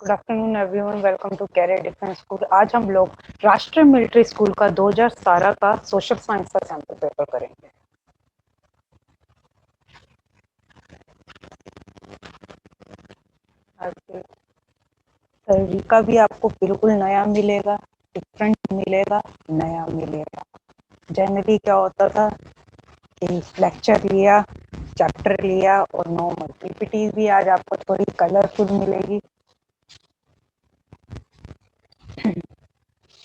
Good afternoon everyone, welcome to career defence school. आज हम लोग राष्ट्रीय मिलिट्री स्कूल का 2017 का सोशल साइंस का सैंपल पेपर करेंगे। तरीका भी आपको बिल्कुल नया मिलेगा, डिफरेंट मिलेगा, नया मिलेगा। जनरली क्या होता था कि लेक्चर लिया, चैप्टर लिया और नॉर्मल पीपीटी भी आज आपको थोड़ी कलरफुल मिलेगी।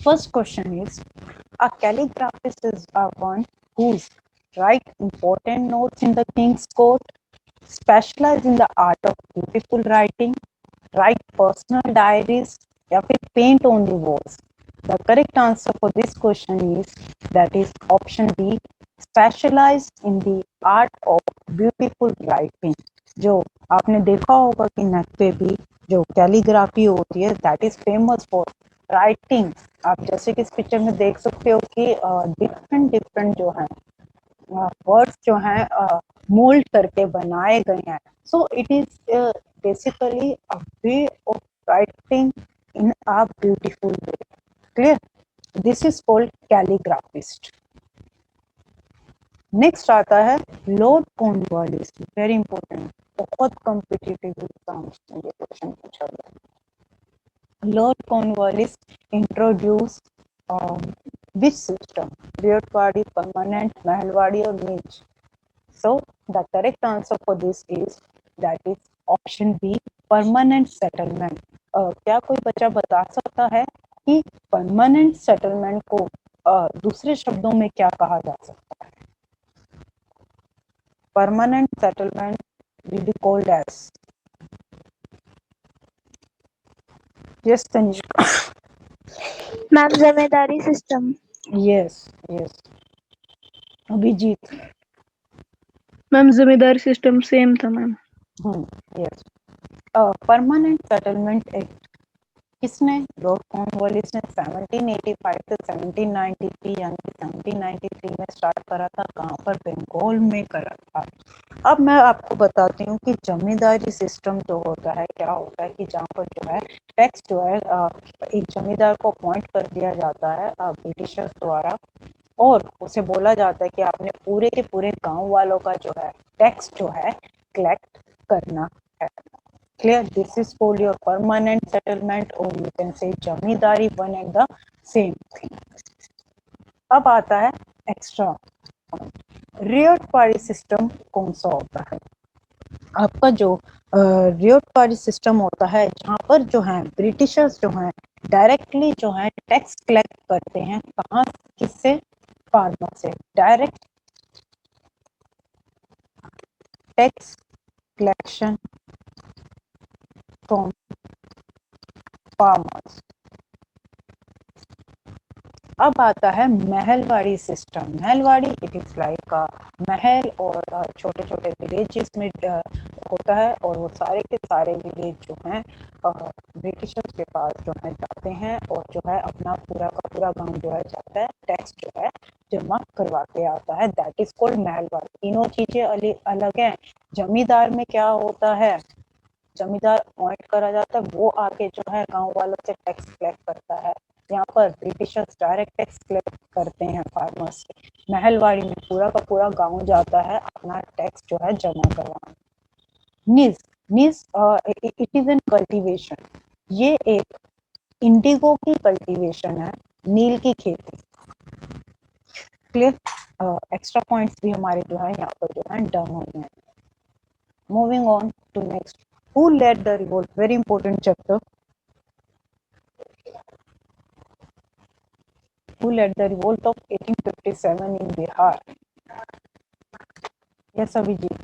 First question is, a calligraphist is one who's write important notes in the king's court, specialize in the art of beautiful writing, write personal diaries, या फिर paint on the walls. The correct answer for this question is that is option B, specialize in the art of beautiful writing. जो आपने देखा होगा कि नेक पे भी जो कैलीग्राफी होती है that is famous for writing. आप जैसे कि इस पिक्चर में देख सकते हो कि डिफरेंट डिफरेंट जो है वर्ड्स जो हैं मोल्ड करके बनाए गए हैं। So it is basically a way of writing in a beautiful way. Clear? This is called calligraphist. Next आता है लॉर्ड कॉर्नवालिस। वेरी इंपॉर्टेंट, बहुत कॉम्पिटिटिव एग्जाम्स में ये क्वेश्चन पूछा गया। Lord Cornwallis introduce which system? Rayotwadi, permanent, Mahalwadi or Minch? So the correct answer for this is that is option B, permanent settlement. क्या कोई बच्चा बता सकता है कि परमानेंट सेटलमेंट को दूसरे शब्दों में क्या कहा जा सकता है? Permanent settlement will be called as, yes Tanishka. Ma'am zamindari system. yes yes Abhijeet. Ma'am zamindari system same था ma'am. Yes. Permanent settlement act किसने, लॉर्ड कॉर्नवालिस ने 1785 से 1793 यानी कि 1793 में स्टार्ट करा था। कहाँ पर? बंगाल में करा था। अब मैं आपको बताती हूँ कि जमींदारी सिस्टम जो होता है क्या होता है कि जहाँ पर जो है टैक्स जो है एक जमींदार को अपॉइंट कर दिया जाता है ब्रिटिशर्स द्वारा, और उसे बोला जाता है कि आपने पूरे के पूरे गांव वालों का जो है टैक्स जो है कलेक्ट करना है। Clear? This is called your permanent settlement, or you can say zamindari, one and the same thing. अब आता है एक्स्ट्रा रियोट पारी सिस्टम कौन सा होता है? आपका जो रियोट पारी सिस्टम होता है जहाँ पर जो है ब्रिटिशर्स जो हैं डायरेक्टली जो है टैक्स कलेक्ट करते हैं। कहाँ? किससे? फार्मर से। Direct tax collection from farmers. अब आता है Mahalwari system. Mahalwari it is like महल और छोटे छोटे विलेजेस में होता है, और वो सारे के सारे विलेज जो हैं ब्रिटिशर्स के पास जो है जाते हैं, और जो है अपना पूरा का पूरा गांव जो है जाता है टैक्स जो है जमा करवा के आता है। That is called Mahalwari. तीनों चीजें अलग हैं। जमींदार में क्या होता है, जमींदार अपॉइंट करा जाता है, वो आके जो है गांव वालों से टैक्स कलेक्ट करता है। यहाँ पर ब्रिटिशर्स डायरेक्ट टैक्स कलेक्ट करते हैं फार्मर्स से। महलवाड़ी में पूरा का पूरा गांव जाता है अपना टैक्स जो है जमा करवाने। नीज नीज इट इज एन कल्टीवेशन। ये एक इंडिगो की कल्टीवेशन है, नील की खेती। क्लियर? एक्स्ट्रा पॉइंट्स भी हमारे जो है यहाँ पर जो है डन हो गए। Moving on to next, who led the revolt? Very important chapter. Who led the revolt of 1857 in Bihar? Yes, Abhijit.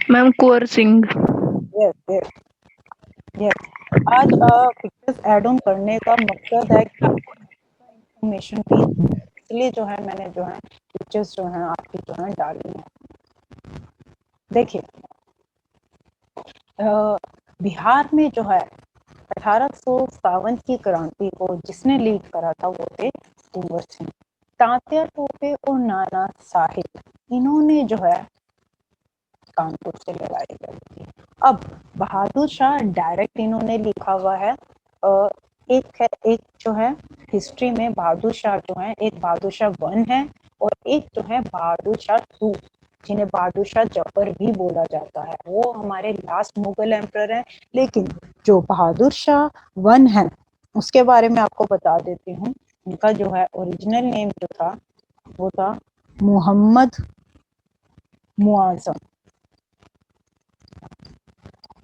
Ma'am Kunwar Singh. Yes, yes, yes. आज पिक्चर्स ऐड ऑन करने का मकसद है कि आपको इंफॉर्मेशन भी, इसलिए जो है मैंने जो है पिक्चर्स जो है आपकी जो है डाली है। देखिए बिहार में जो है 1857 की क्रांति को जिसने लीड करा था वो थे कुंवर सिंह। तात्या टोपे और नाना साहिब, इन्होंने जो है कानपुर से लड़ाई लड़ी थी। अब बहादुर शाह डायरेक्ट इन्होंने लिखा हुआ है। एक जो है हिस्ट्री में बहादुर शाह जो है, एक बहादुर शाह 1 है और एक जो है बहादुर शाह 2, जिन्हें बहादुर शाह जफर भी बोला जाता है। वो हमारे लास्ट मुगल एम्परर हैं। लेकिन जो बहादुर शाह 1 है उसके बारे में आपको बता देती हूँ। उनका जो है ओरिजिनल नेम जो था वो था Mohammad Muazzam.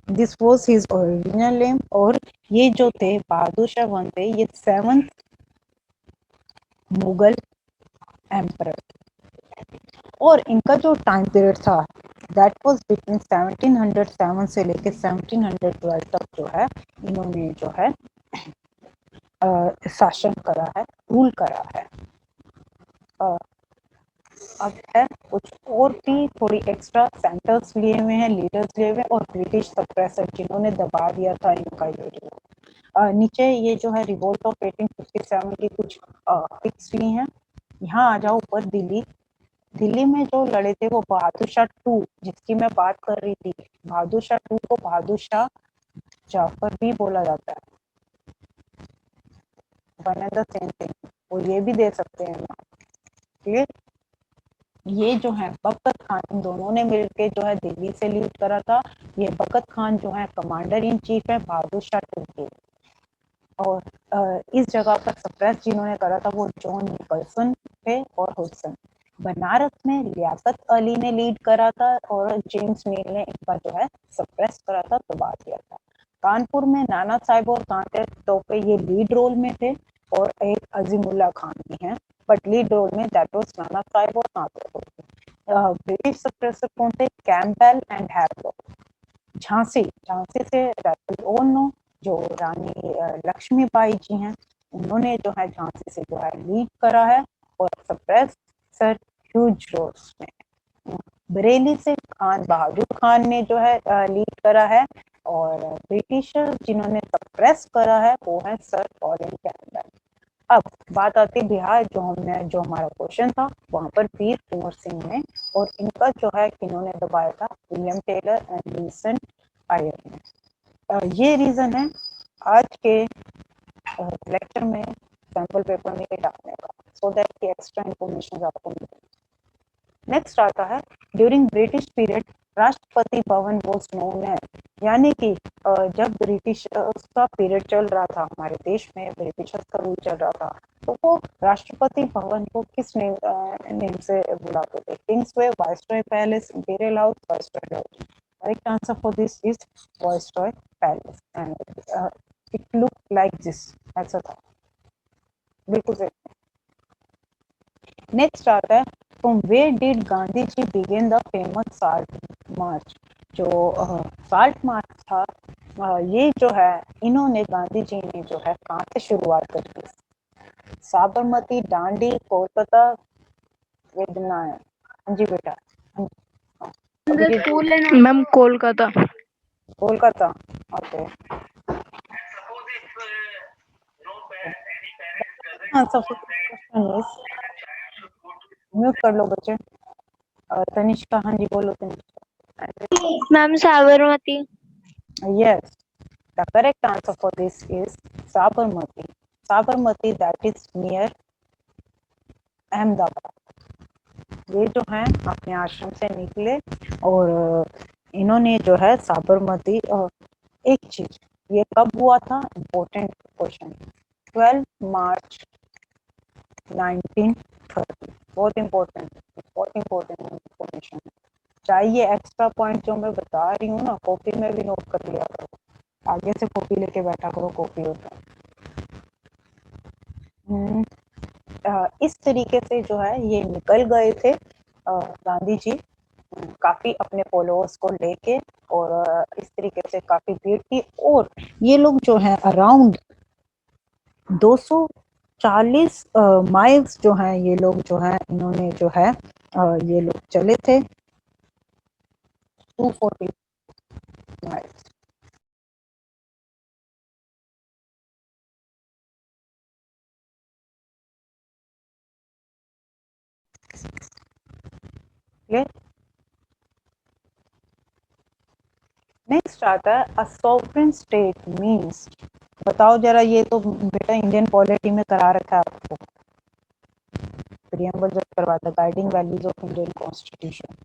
This was his original name. और ये जो थे बहादुर शाह 1 थे, ये 7th मुगल एम्परर। और इनका जो टाइम पीरियड था दैट वाज बिटवीन 1707 से लेकर 1712 तक जो है इन्होंने जो है शासन करा है, रूल करा है। अब है कुछ और भी थोड़ी एक्स्ट्रा सेंटर्स लिए हुए हैं, लीडर्स लिए हुए हैं और ब्रिटिश सप्रेसर जिन्होंने दबा दिया था इनका ये जो नीचे ये जो है रिवोल्ट ऑफ 1857 की कुछ पिक्स ली हैं। यहाँ आ जाओ ऊपर दिल्ली। दिल्ली में जो लड़े थे वो बहादुर शाह 2, जिसकी मैं बात कर रही थी। बहादुर शाह 2 को बहादुर शाह जाफर भी बोला जाता है। One and the same thing, वो ये भी दे सकते हैं ना। क्लियर? ये जो है बकत खान, इन दोनों ने मिलकर जो है दिल्ली से लीड करा था। ये बकत खान जो है कमांडर इन चीफ है बहादुर शाह 2 के। और इस जगह पर सप्रेस जिन्होंने करा था वो जॉन निकलसन थे और हुसैन। बनारस में लियाकत अली ने लीड करा था और जेम्स मील ने इनका जो है सप्रेस करा था, दबा दिया था। कानपुर में नाना साहिब और कांते टोपे ये लीड रोल में थे और एक अजीमुल्ला खान भी हैं, बट लीड रोल में दैट वाज नाना साहिब और कांते टोपे। ब्रिटिश सप्रेसर कौन थे? Campbell and Havelock. Jhansi, Jhansi से नो जो रानी लक्ष्मीबाई जी हैं, उन्होंने जो है झांसी से जो है लीड करा है और सप्रेस सर ह्यूज रोड्स ने। बरेली से खान बहादुर खान ने जो है लीड करा है और ब्रिटिशर जिन्होंने सप्रेस करा है वो है सर कॉलिन कैम्पबेल। अब बात आती है बिहार, जो हमारा क्वेश्चन था वहां पर वीर कुंवर सिंह ने, और इनका जो है किन्होंने दबाया था? विलियम टेलर एंड विल्सन आयर ने। ये रीजन है आज के लेक्चर में सैंपल पेपर में डालने का, सो दैट की एक्स्ट्रा इंफॉर्मेशन आपको मिले। नेक्स्ट आता है during British period Rashtrapati Bhavan was known as, यानी कि जब ब्रिटिश का पीरियड चल रहा था हमारे देश में, ब्रिटिशर्स का रूल चल रहा था, तो वो राष्ट्रपति भवन को किस नेम से बुलाते थे? Kingsway, Viceroy Palace, Imperial House, Viceroy Lodge. Correct answer for this is Viceroy Palace and it look like this, ऐसा था, बिल्कुल सही। नेक्स्ट आता है from where did Gandhi ji begin the famous salt march. जो साल्ट मार्च था ये जो है इन्होंने गांधी जी ने जो है कहाँ से शुरुआत करी? साबरमती, दांडी, कोलकाता, वेदनाया। हाँ जी बेटा, हाँ जी, हाँ। अभी ma'am Kolkata. Kolkata, okay. Answer for question is, mute कर लो बच्चे। तनिष्का, हाँ जी बोलो Tanishka. Ma'am Sabarmati. Yes, the correct answer for this is Sabarmati. Sabarmati, that is near Ahmedabad. ये जो है अपने आश्रम से निकले और इन्होंने जो है साबरमती। एक चीज, ये कब हुआ था? Important question. 12 मार्च 1930। बहुत इम्पोर्टेंट, बहुत इम्पोर्टेंट इंफॉर्मेशन है। चाहिए एक्स्ट्रा पॉइंट जो मैं बता रही हूँ ना, कॉपी में भी नोट कर लिया करो, आगे से कॉपी लेके बैठा करो, कॉपी होता है। इस तरीके से जो है ये निकल गए थे गांधी जी, काफी अपने फॉलोअर्स को लेके, और इस तरीके से काफी भीड़ थी। और ये लोग जो है अराउंड 240 माइल्स जो है ये लोग जो है इन्होंने जो है ये लोग चले थे, 240 माइल्स। नेक्स्ट आता है अ सॉवरेन स्टेट मींस, बताओ जरा, ये तो बेटा इंडियन पॉलिटी में करा रखा है आपको, प्रियम्बल जब करवाता, guiding values of Indian constitution,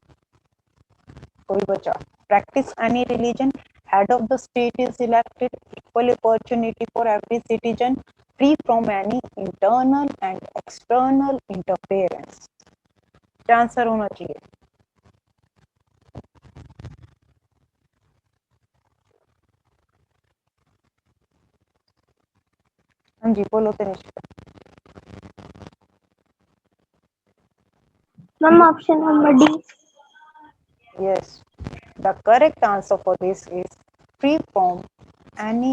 कोई बचा, practice any religion, head of the state is elected, equal opportunity for every citizen, free from any internal and external interference, क्या आंसर होना चाहिए? हाँ जी बोलो Tanishka. Ma'am option number D. Yes, the correct answer for this is free from any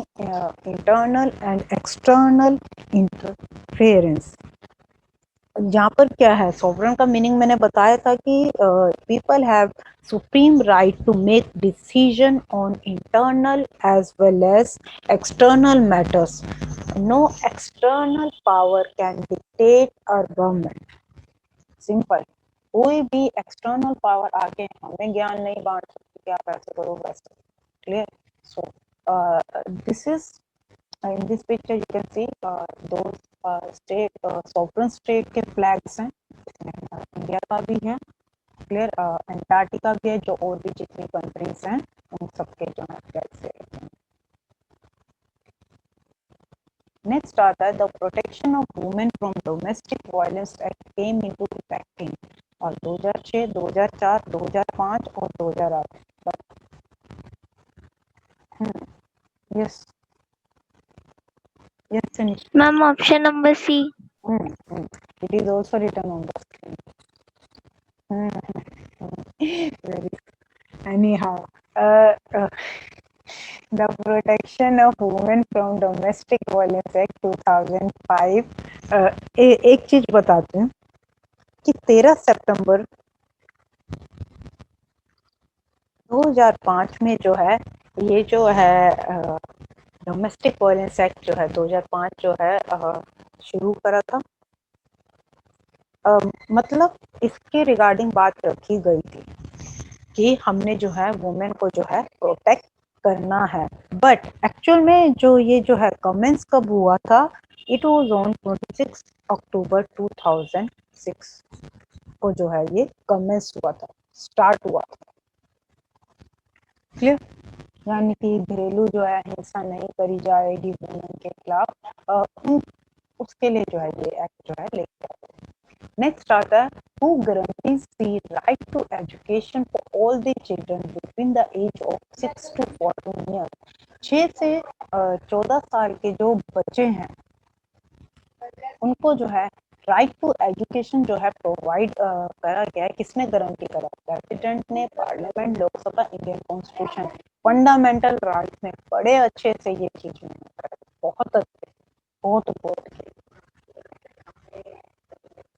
internal and external interference. यहाँ पर क्या है, सॉवरेन का मीनिंग मैंने बताया था कि people have supreme right to make decision on internal as well as external matters, no external power can dictate our government, simple, कोई भी एक्सटर्नल पावर आके हमें ज्ञान नहीं बांट सकती कि आप ऐसे करो वैसे, clear? So this is in this picture you can see those state sovereign state के flags हैं, इंडिया का भी है, क्लियर, अंटार्कटिका भी है, जो और भी जितनी कंट्रीज हैं उन सबके जो है फ्लैग्स है। नेक्स्ट आता है the protection of women from domestic violence act came into effect in, और 2006, 2004, 2005 और 2008। Yes yes Tanish. Ma'am option number C. It is also written on the screen. Very anyhow, the Protection of Women from Domestic Violence Act 2005, एक चीज बताती हूँ कि 13 सितंबर 2005 में जो है, ये जो है डोमेस्टिक वायलेंस एक्ट जो है 2005 जो है शुरू करा था, मतलब इसके रिगार्डिंग बात रखी गई थी कि हमने जो है वुमेन को जो है प्रोटेक्ट करना है, बट एक्चुअल में जो ये जो है कमेंस कब हुआ था, इट वाज ऑन 26 अक्टूबर 2006 को जो है ये कमेंस हुआ था, स्टार्ट हुआ था, क्लियर? यानी कि घरेलू जो है हिंसा नहीं करी जाएगी वुमेन के खिलाफ, उसके लिए जो है ये एक्ट जो है लेके आया। नेक्स्ट आता है who guarantees the right to education for all the children between the age of 6 to 14 years, 6 से 14 साल के जो बच्चे हैं उनको जो है राइट टू एजुकेशन जो है प्रोवाइड करा गया है, किसने गारंटी करा? प्रेसिडेंट ने, parliament, Lok Sabha, Indian constitution, fundamental rights में बड़े अच्छे से ये चीज में बहुत अच्छे, बहुत बहुत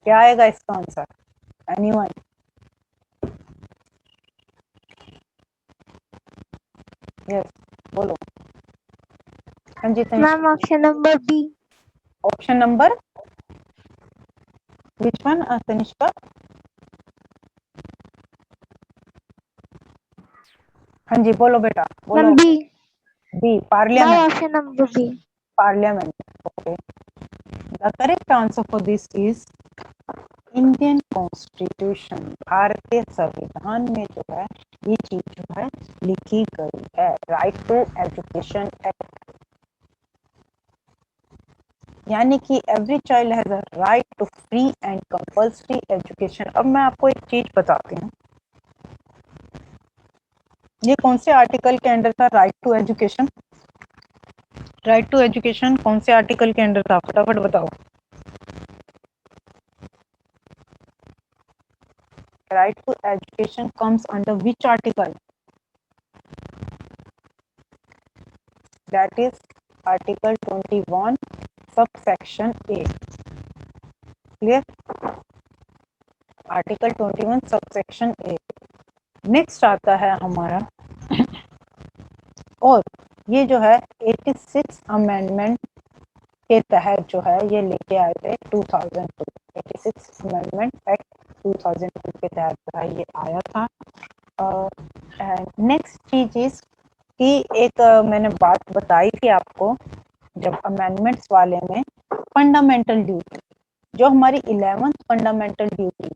क्या आएगा इसका आंसर? एनीवन? यस बोलो। हाँ जी ma'am option number B. Option number which one Tanishka? हाँ जी बोलो बेटा बोलो। Ma'am B. B, parliament. Option number B. Parliament, okay. The correct answer for this is Indian constitution, भारतीय संविधान में जो है ये चीज जो है लिखी गई है, राइट टू एजुकेशन एक्ट, यानी कि every child has a right to free and compulsory education. अब मैं आपको एक चीज बताती हूँ, ये कौन से आर्टिकल के अंडर था right to education? Right to education कौन से आर्टिकल के अंडर था, फटाफट बताओ। Right to education comes under which article? That is article 21 subsection A, clear? Article 21 subsection A. Next आता है हमारा और ये जो है 86 अमेंडमेंट के तहत जो है ये लेके आए थे 2002, 86 अमेंडमेंट एक्ट 2002 के तहत जो है ये आया था। नेक्स्ट चीज इज कि एक मैंने बात बताई थी आपको जब अमेंडमेंट्स वाले में, फंडामेंटल ड्यूटी, जो हमारी 11th fundamental duty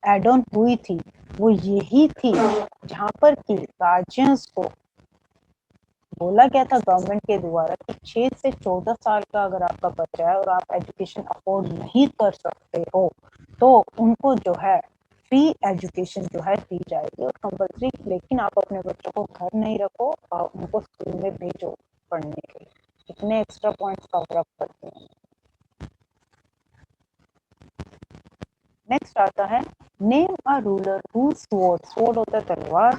add on हुई थी, वो यही थी जहां पर कि गार्जियंस को बोला गया था गवर्नमेंट के द्वारा कि 6 से 14 साल का अगर आपका बच्चा है और आप एजुकेशन अफोर्ड नहीं कर सकते हो तो उनको जो है फ्री एजुकेशन जो है दी जाएगी और कंपल्सरी, लेकिन आप अपने बच्चों को घर नहीं रखो और उनको स्कूल में भेजो पढ़ने के लिए। कितने एक्स्ट्रा पॉइंट्स कवर अप करते हैं। नेक्स्ट आता है name a ruler who sword, sword होता है तलवार,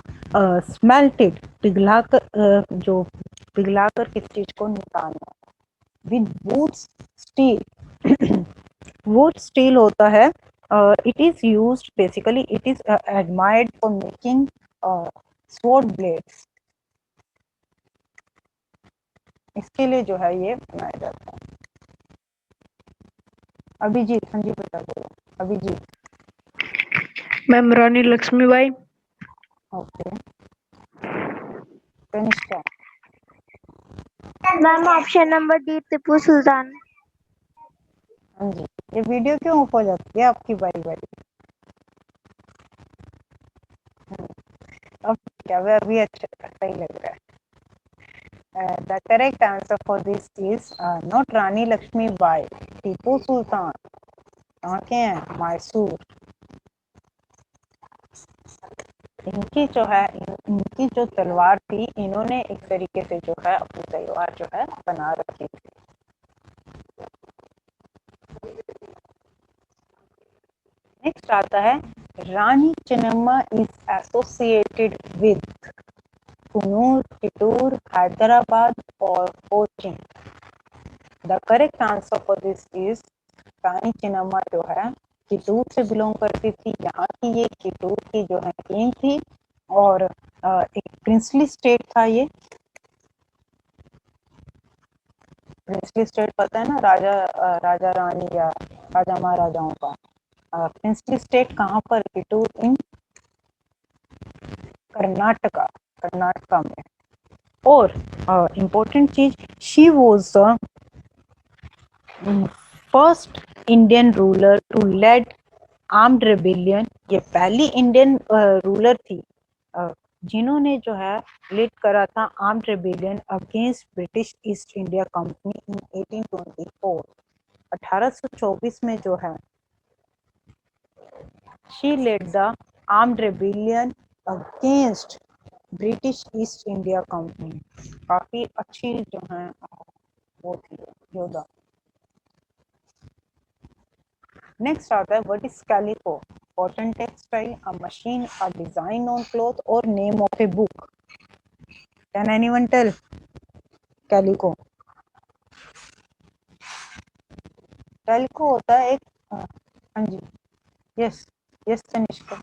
स्मेल्टेड पिघलाकर, जो पिघलाकर किस चीज को निकालना, with wootz steel, wootz steel होता है, it is used basically, it is admired for making sword blades, इसके लिए जो है ये बनाया जाता है। अभिजीत, हाँ जी बता दो Abhijeet. Ma'am Rani Laxmibai. Okay, Kanishka. Ma'am option number D Tipu Sultan. हाँ जी, ये वीडियो क्यों ऑफ हो जाती है आपकी बारी बारी? अब क्या वह अभी अच्छा सही लग रहा है। The correct answer for this is not रानी लक्ष्मीबाई, टीपू सुल्तान। कहाँ के हैं? मैसूर। इनकी जो है, इनकी जो तलवार थी, इन्होंने एक तरीके से जो है अपनी तलवार जो है बना रखी थी। नेक्स्ट आता है Rani Chennamma is associated with Coonoor, Chittoor, Hyderabad और Cochin. The correct answer for this is Rani Chennamma जो है चित्तूर से बिलोंग करती थी। यहाँ की ये चित्तूर की जो है किंग थी और एक प्रिंसली स्टेट था ये। प्रिंसली स्टेट पता है ना, राजा रानी या राजा महाराजाओं का। प्रिंसली स्टेट कहाँ पर? चित्तूर इन कर्नाटका, कर्नाटका में। और इम्पोर्टेंट चीज, she was first Indian ruler to led armed rebellion. ये पहली इंडियन रूलर थी जिन्होंने जो है लीड करा था armed rebellion against British East India Company in 1824। 1824 में जो है she led the armed rebellion against British East India Company. काफी अच्छी जो है वो थी योद्धा। नेक्स्ट आता है what is calico? Cotton textile, a machine, a design on cloth और name of a book. Can anyone tell? Calico, calico होता है एक, हाँ जी, yes yes Tanishka.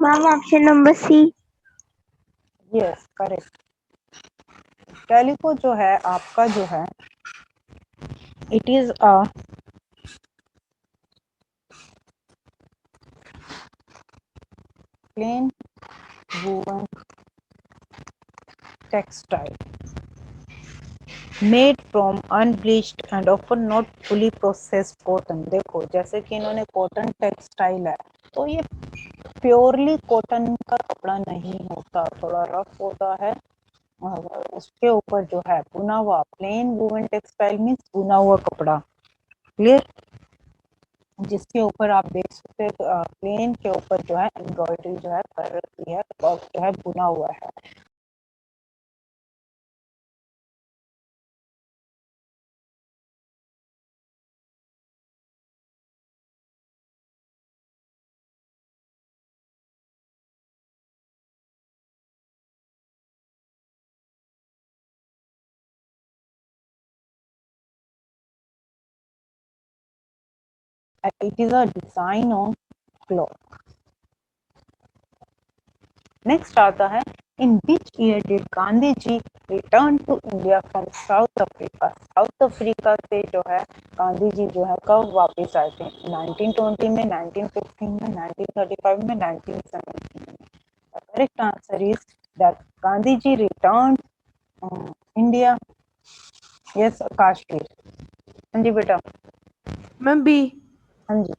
Ma'am option number C. Yes correct. Calico जो है आपका जो है it is a plain woven textile made from unbleached and often not fully processed cotton. देखो जैसे कि इन्होंने कॉटन टेक्सटाइल है तो ये प्योरली कॉटन का कपड़ा नहीं होता, थोड़ा रफ होता है और उसके ऊपर जो है बुना हुआ, प्लेन वूवन टेक्सटाइल मीन्स बुना हुआ कपड़ा, क्लियर, जिसके ऊपर आप देख सकते हैं प्लेन के ऊपर जो है एम्ब्रॉयडरी जो है कर रखी है और जो है बुना हुआ है। It is a design on cloth. Next आता है in which year did Gandhi ji return to India from South Africa? South Africa से जो है गांधी जी जो है कब वापस आए थे? 1920 में, 1915 में, 1935 में, 1917 में। Correct answer is that Gandhi ji returned India. Yes, Kashmir. हाँ जी बेटा. Ma'am B. हाँ जी.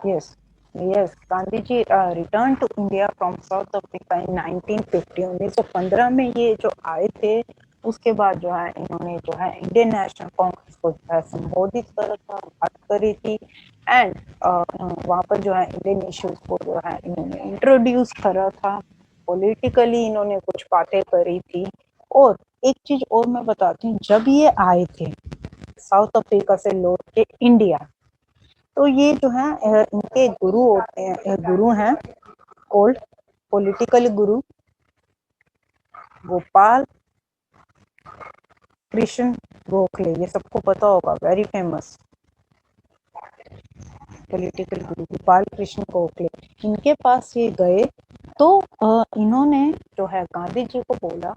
Yes. Gandhi ji returned to India from South Africa in 1950. 1915 में ये जो आए थे, उसके बाद जो है इन्होंने जो है इंडियन नेशनल कांग्रेस को जो है संबोधित करा था, बात करी थी, एंड वहाँ पर जो है इंडियन इश्यूज को जो है इन्होंने इंट्रोड्यूस करा था. पॉलिटिकली इन्होंने कुछ बातें करी थी. और एक चीज और मैं बताती हूँ, जब ये आए थे साउथ अफ्रीका से लौट के इंडिया, तो ये जो है इनके गुरु होते हैं, गुरु हैं ओल्ड पॉलिटिकल गुरु गोपाल कृष्ण गोखले. ये सबको पता होगा, वेरी फेमस पॉलिटिकल गुरु गोपाल कृष्ण गोखले. इनके पास ये गए तो इन्होंने जो है गांधी जी को बोला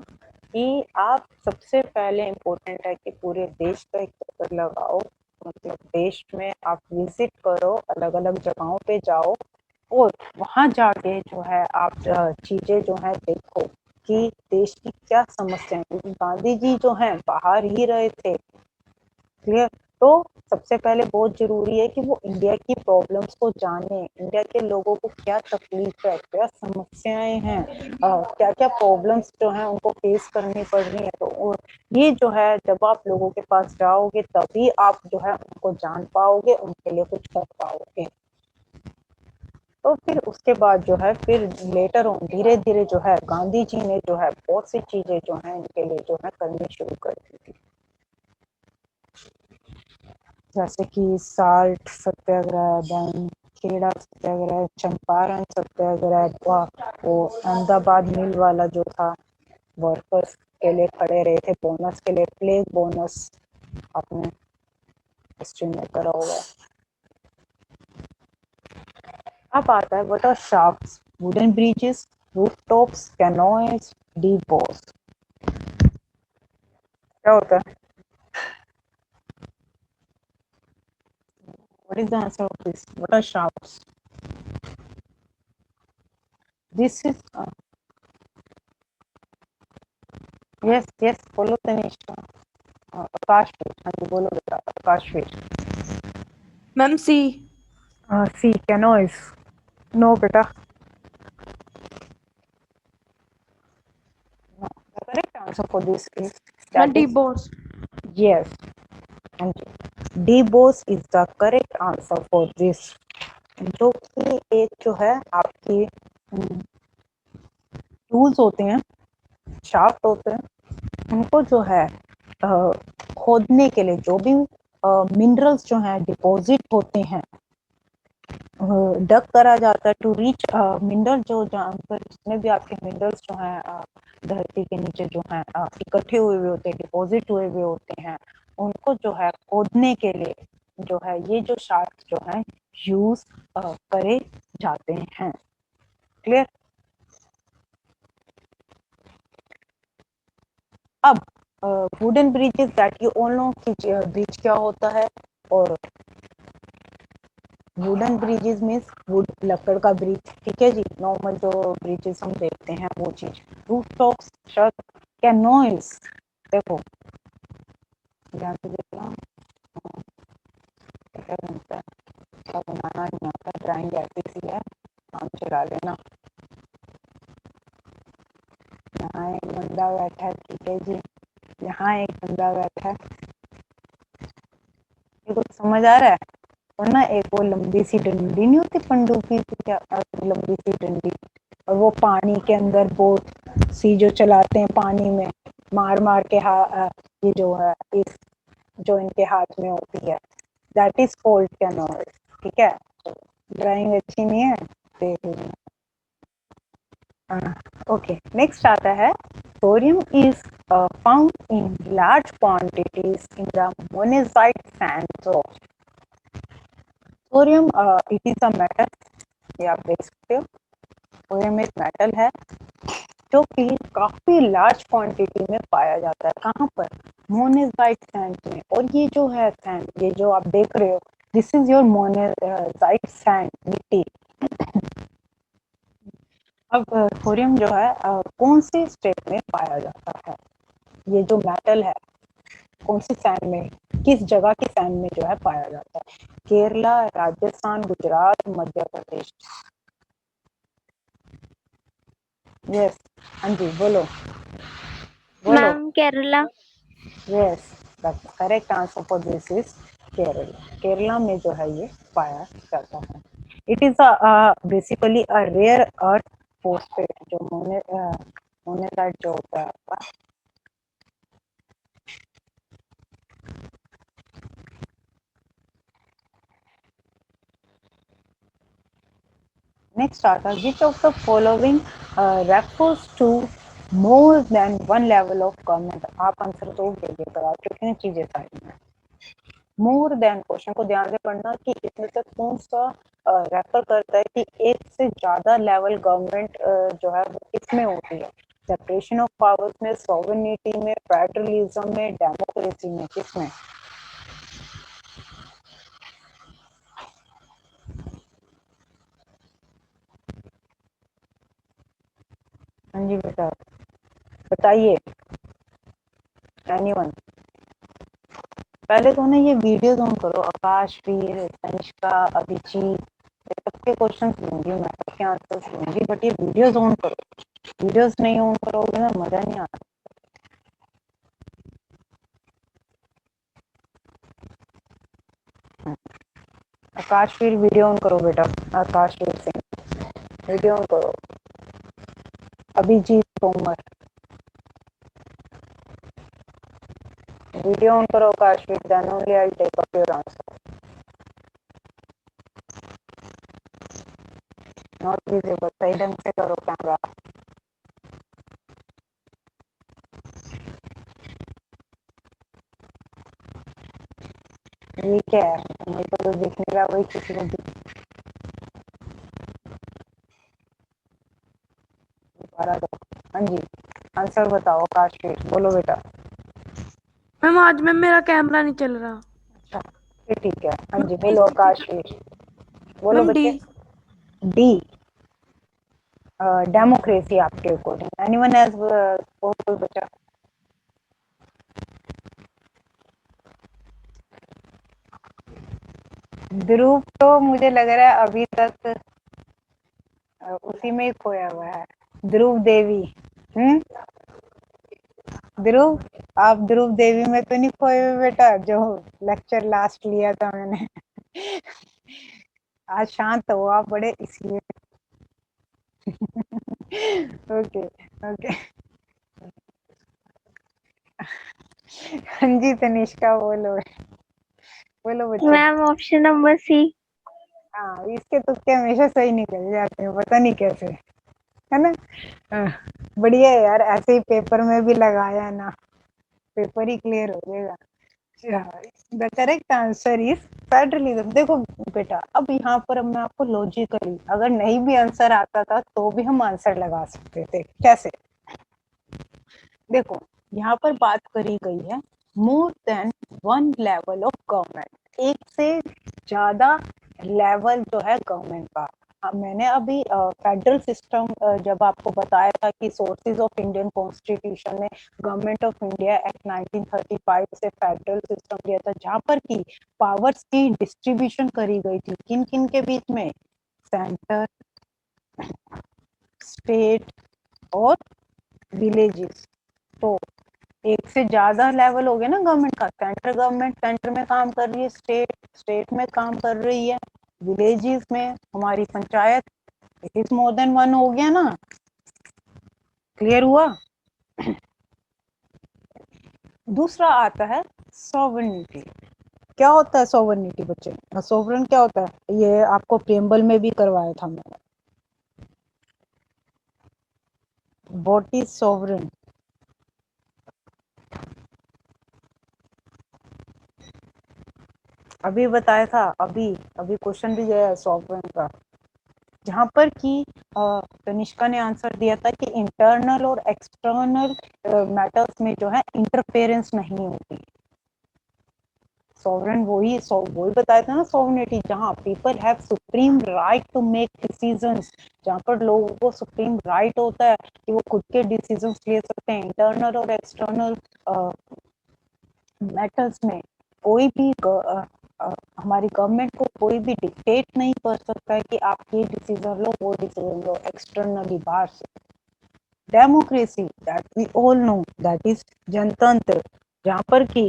कि आप सबसे पहले इम्पोर्टेंट है कि पूरे देश का एक चक्कर लगाओ, मतलब देश में आप विजिट करो, अलग अलग जगहों पे जाओ और वहां जाके जो है आप चीजें जो है देखो कि देश की क्या समस्या है, क्योंकि गांधी जी जो है बाहर ही रहे थे. क्लियर. तो सबसे पहले बहुत जरूरी है कि वो इंडिया की प्रॉब्लम्स को जाने, इंडिया के लोगों को क्या तकलीफ है, क्या समस्याएं हैं, क्या क्या प्रॉब्लम्स जो है उनको फेस करनी पड़ रही है. तो ये जो है जब आप लोगों के पास जाओगे तभी आप जो है उनको जान पाओगे, उनके लिए कुछ कर पाओगे. तो फिर उसके बाद जो है फिर लेटर ऑन धीरे धीरे जो है गांधी जी ने जो है बहुत सी चीजें जो है इनके लिए जो है करनी शुरू कर दी थी, जैसे कि साल्ट सत्याग्रह, देन खेड़ा सत्याग्रह, चंपारण सत्याग्रह, वो अहमदाबाद मिल वाला जो था, वर्कर्स के लिए खड़े रहे थे, बोनस के लिए, प्लेग बोनस आपने हिस्ट्री में करा होगा. अब आता है what are shafts, wooden bridges, rooftops, canoes, depots. क्या होता है? What is the answer of this? What are shafts? This is yes, follow Tanisha. Akashvir. हाँ जी बोलो बेटा, Akashvir. मैम सी. C, canoes. No बेटा. No. The correct answer for this is ma'am that D is Bose. yes. हाँ जी. Debose is the correct answer for this. जो कि एक जो है आपकी टूल्स होते हैं, शाफ्ट होते हैं, उनको जो है खोदने के लिए जो भी मिनरल्स जो हैं डिपॉजिट होते हैं, डग करा जाता है टू रीच मिनरल, जो जहाँ पर जितने भी आपके मिनरल्स जो हैं धरती के नीचे जो हैं इकट्ठे हुए होते हैं, डिपॉजिट हुए हुए होते हैं, उनको जो है खोदने के लिए जो है ये जो शाफ्ट जो है यूज करे जाते हैं. क्लियर. अब wooden bridges that you all know कि ब्रिज क्या होता है, और वुडन ब्रिजेस मीन्स वुड, लकड़ का ब्रिज. ठीक है जी, नॉर्मल जो ब्रिजेस हम देखते हैं वो चीज. रूफ टॉप्स, छत, कैनोइज. देखो ध्यान से देखना, क्या बनता है, क्या बनाना नहीं आता, ड्राइंग ऐसी सी है, काम चला लेना. यहाँ एक बंदा बैठा है. ठीक है जी, यहाँ एक बंदा बैठा है. ये कुछ समझ आ रहा है? और ना एक वो लंबी सी डंडी नहीं होती पंडुकी की, क्या लंबी सी डंडी, और वो पानी के अंदर बोट सी जो चलाते हैं पानी में मार मार के ये जो है इस जो इनके हाथ में होती है, दैट इज कॉल्ड कैनोए. ठीक है, ड्राइंग अच्छी नहीं है, देख लेना. ओके, नेक्स्ट आता है thorium is found in large quantities in the monazite sands of. Thorium it is a metal, ये आप देख सकते हो. थोरियम एक मेटल है जो कि काफी लार्ज क्वांटिटी में पाया जाता है. कहाँ पर? मोनेजाइट सैंड में. और ये जो है सैंड, ये जो आप देख रहे हो, दिस इज योर मोनेजाइट सैंड, मिट्टी. अब थोरियम जो है कौन सी स्टेट में पाया जाता है? ये जो मेटल है कौन सी सैंड में, किस जगह की सैंड में जो है पाया जाता है? केरला, राजस्थान, गुजरात, मध्य प्रदेश। यस, हाँ जी, बोलो बोलो। Ma'am Kerala. Yes, the correct answer for this is Kerala. Kerala में जो है ये पाया जाता है। It is basically a rare earth phosphate, जो मोनेटाइट जो होता है। नेक्स्ट आता है which of the following refers to more than one level of government. आप आंसर तो भेजिए पर आप कितनी चीजें सारी में मोर देन क्वेश्चन को ध्यान से पढ़ना कि इसमें से कौन सा रेफर करता है कि एक से ज्यादा लेवल गवर्नमेंट जो है वो किसमें होती है? सेपरेशन ऑफ पावर्स में, सॉवरेनिटी में, फेडरलिज्म में, डेमोक्रेसी में, किसमें? हाँ जी बेटा, बताइए। एनीवन? पहले तो ना ये वीडियो ऑन करो। आकाश, वीर, तनिष्का, अभिजीत, सबके क्वेश्चन लूंगी मैं, सबके आंसर्स लूंगी, बट ये वीडियोस ऑन करो। वीडियोस नहीं ऑन करोगे ना मजा नहीं आता। आकाशवीर वीडियो ऑन करो बेटा। आकाशवीर सिंह वीडियो ऑन करो। अभिजीत तोमर वीडियो ऑन करो। Akashveer, then only I take up your answer. Not visible, सही ढंग से करो कैमरा। ये क्या है? मेरे को तो दिखने का वही किसी को दोबारा दो। हाँ जी, आंसर बताओ आकाशवीर, बोलो बेटा। मैम आज मैम मेरा कैमरा नहीं चल रहा। अच्छा, फिर ठीक है। हाँ जी, बोलो आकाशवीर, बोलो मैम डी। बच्चे। डी, डेमोक्रेसी आपके अकॉर्डिंग। एनीवन हैज बोल बच्चा। ध्रुव तो मुझे लग रहा है अभी तक उसी में ही खोया हुआ है। ध्रुव देवी। ध्रुव, आप ध्रुव देवी में तो नहीं खोए हुए बेटा, जो लेक्चर लास्ट लिया था मैंने। आज शांत हो आप बड़े, इसलिए। Okay okay. हाँ जी तनिष्का, बोलो बोलो बच्चे। Ma'am option number C. हाँ, इसके तुक्के हमेशा सही निकल जाते हैं, पता नहीं कैसे, है ना? हाँ, बढ़िया है यार, ऐसे ही पेपर में भी लगाया ना, पेपर ही क्लियर हो जाएगा। The correct answer is federalism. देखो बेटा, अब यहाँ पर अब मैं आपको लॉजिकली, अगर नहीं भी आंसर आता था तो भी हम आंसर लगा सकते थे। कैसे? देखो, यहाँ पर बात करी गई है मोर than one level of government, एक से ज्यादा लेवल जो है गवर्नमेंट का। मैंने अभी फेडरल सिस्टम जब आपको बताया था कि सोर्सेज ऑफ इंडियन कॉन्स्टिट्यूशन में गवर्नमेंट ऑफ इंडिया एक्ट 1935 से फेडरल सिस्टम दिया था, जहां पर की पावर्स की डिस्ट्रीब्यूशन करी गई थी किन किन के बीच में? सेंटर, स्टेट और विलेजेस। तो एक से ज्यादा लेवल हो गया ना गवर्नमेंट का। सेंट्रल गवर्नमेंट सेंटर में काम कर रही है, स्टेट स्टेट में काम कर रही है, विलेजेस में हमारी panchayat. It is more than one हो गया ना। क्लियर हुआ? दूसरा आता है सॉवरेनिटी। क्या होता है सॉवरेनिटी बच्चे? सॉवरेन क्या होता है? ये आपको प्रेम्बल में भी करवाया था मैंने। What is sovereign? अभी बताया था, अभी अभी क्वेश्चन भी गया है सॉवरेन का, जहां पर कि तनिष्का ने आंसर दिया था कि इंटरनल और एक्सटर्नल मैटर्स में जो है इंटरफेरेंस नहीं होती। सॉवरेन वही बताया था ना, सॉवरेनिटी, जहाँ people have supreme right to make decisions, जहाँ पर लोगों को सुप्रीम राइट होता है कि वो खुद के डिसीजंस ले सकते हैं। इंटरनल और एक्सटर्नल मैटर्स में कोई भी हमारी गवर्नमेंट को कोई भी डिक्टेट नहीं कर सकता है कि आप ये डिसीजन लो, वो डिसीजन लो एक्सटर्नली बाहर से। Democracy, that we all know, that is जनतंत्र, जहाँ पर कि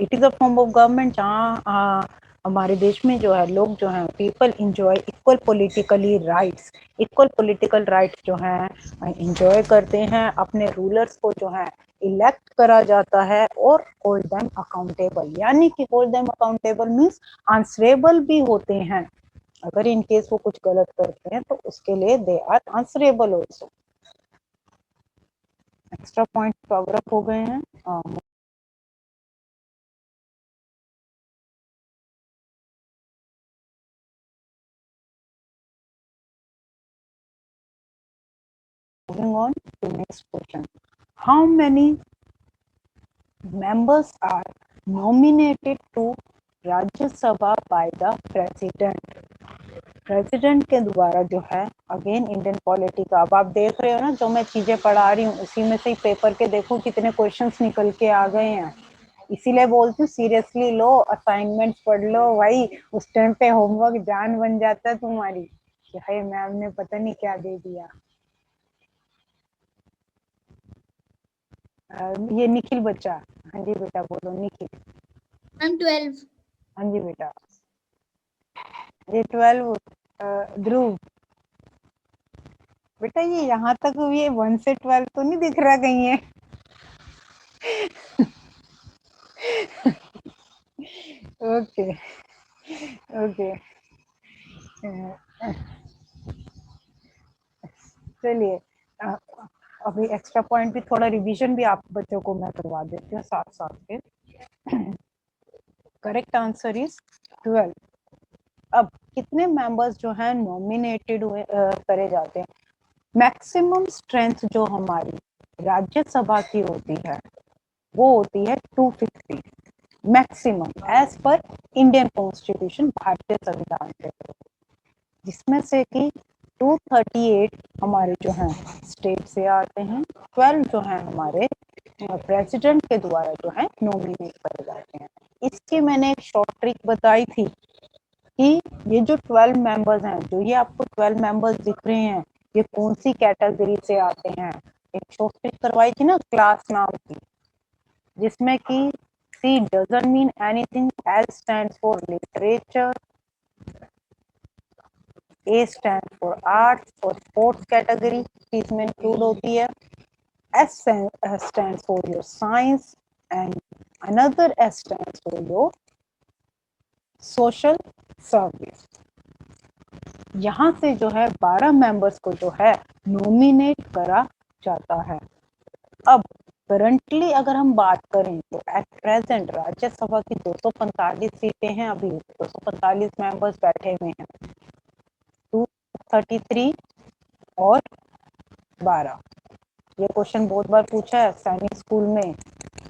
it is a form of government, जहाँ हमारे देश में जो है लोग जो हैं people enjoy equal politically rights, equal political rights जो हैं इंजॉय करते हैं। अपने रूलर्स को जो है इलेक्ट करा जाता है और होल्ड देम अकाउंटेबल, यानी कि hold them accountable means answerable भी होते हैं। अगर इन केस वो कुछ गलत करते हैं तो उसके लिए they are answerable also. Extra point cover up हो गए हैं। Moving on to next question. How many members are nominated to Rajya Sabha by the President? President के द्वारा जो है, अगेन इंडियन पॉलिटी का, अब आप देख रहे हो ना जो मैं चीजें पढ़ा रही हूँ उसी में से ही पेपर के देखो कितने क्वेश्चंस निकल के आ गए हैं। इसीलिए बोलती हूँ सीरियसली लो, असाइनमेंट्स पढ़ लो भाई, उस टाइम पे होमवर्क जान बन जाता है तुम्हारी कि भाई मैम ने पता नहीं क्या दे दिया। ये निखिल बच्चा, हाँ जी बेटा बोलो निखिल। मैम 12। हाँ जी बेटा, ये 12। ध्रुव बेटा ये यहाँ तक ये 1 से 12 तो नहीं दिख रहा कहीं है? ओके ओके, चलिए अभी एक्स्ट्रा पॉइंट भी, थोड़ा रिवीजन भी आप बच्चों को मैं करवा देती हूँ साथ साथ के। Correct answer is 12। अब कितने मेंबर्स जो हैं नॉमिनेटेड हुए करे जाते हैं? मैक्सिमम स्ट्रेंथ जो हमारी राज्यसभा की होती है वो होती है 250 maximum, as per Indian constitution, भारतीय संविधान के, जिसमें से कि 238 हमारे जो हैं स्टेट से आते हैं, 12 जो हैं हमारे प्रेसिडेंट के द्वारा जो है नॉमिनेट करे जाते हैं। इसकी मैंने एक शॉर्ट ट्रिक बताई थी कि ये जो 12 मेंबर्स हैं, जो ये आपको 12 मेंबर्स दिख रहे हैं, ये कौन सी कैटेगरी से आते हैं। एक शॉर्ट ट्रिक करवाई थी ना क्लास नाम की, जिसमें कि C doesn't mean anything, L stands for literature, A stands for arts और sports कैटेगरी इसमें इंक्लूड होती है, S stands for your science and another S stands for your social service। यहाँ से जो है 12 मेंबर्स को जो है नॉमिनेट करा जाता है। अब करंटली अगर हम बात करें तो एट प्रेजेंट राज्यसभा की 245 सीटें हैं, अभी 245 मेंबर्स बैठे हुए हैं, 233 और 12। ये क्वेश्चन बहुत बार पूछा है सैनिक स्कूल में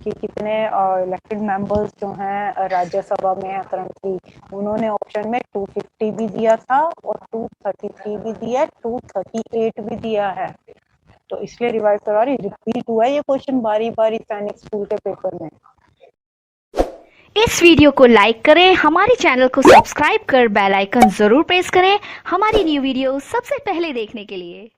कि कितने इलेक्टेड मेंबर्स जो हैं राज्यसभा में है करंटली। उन्होंने ऑप्शन में 250 भी दिया था और 233 भी दिया है, 238 भी दिया है, तो इसलिए रिवाइज करवा रही, रिपीट हुआ है ये क्वेश्चन बारी बारी सैनिक स्कूल के पेपर में। इस वीडियो को लाइक करें, हमारे चैनल को सब्सक्राइब कर बेल आइकन जरूर प्रेस करें हमारी न्यू वीडियो सबसे पहले देखने के लिए।